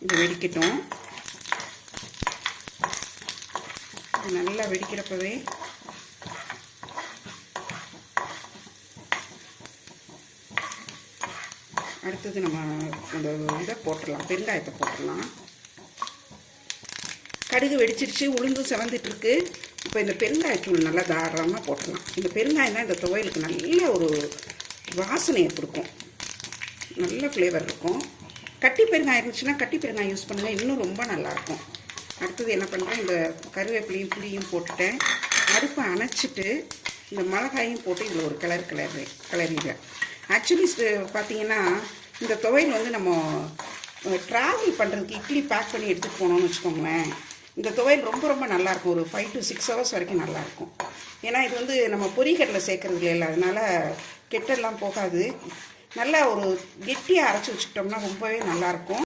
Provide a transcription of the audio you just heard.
இது வெடிக்கட்டும். நல்லா வெடிக்கிறப்பவே அடுத்தது நம்ம அந்த இதை போட்டுடலாம், பெருங்காயத்தை போட்டுடலாம். கடுகு வெடிச்சிருச்சு, உளுந்து செவந்துட்டுருக்கு. இப்போ இந்த பெருங்காயத்தூள் நல்லா தாராளமாக போட்டுடலாம். இந்த பெருங்காயம் தான் இந்த துவையலுக்கு நல்ல ஒரு வாசனையை கொடுக்கும், நல்ல ஃப்ளேவர் இருக்கும். கட்டி பெருங்காயம் இருந்துச்சுன்னா கட்டி பெருங்காயம் யூஸ் பண்ணுங்கள், இன்னும் ரொம்ப நல்லாயிருக்கும். அடுத்தது என்ன பண்ணுறேன், இந்த கருவேப்பிலையும் புளியும் போட்டுட்டேன். அடுப்பை அணைச்சிட்டு இந்த மிளகாயும் போட்டு இதில் ஒரு கிளறிடுறேன். ஆக்சுவலி பார்த்தீங்கன்னா இந்த துவையல் வந்து நம்ம ட்ராவல் பண்ணுறதுக்கு இட்லி பேக் பண்ணி எடுத்துகிட்டு போனோம்னு வச்சுக்கோங்களேன், இந்த துவையல் ரொம்ப ரொம்ப நல்லாயிருக்கும். ஒரு 5 to 6 hours வரைக்கும் நல்லாயிருக்கும். ஏன்னா இது வந்து நம்ம பொரிக்கடலை சேர்க்கறது இல்லை, அதனால் கெட்டெல்லாம் போகாது. நல்லா ஒரு கெட்டியாக அரைச்சி வச்சுக்கிட்டோம்னா ரொம்பவே நல்லாயிருக்கும்.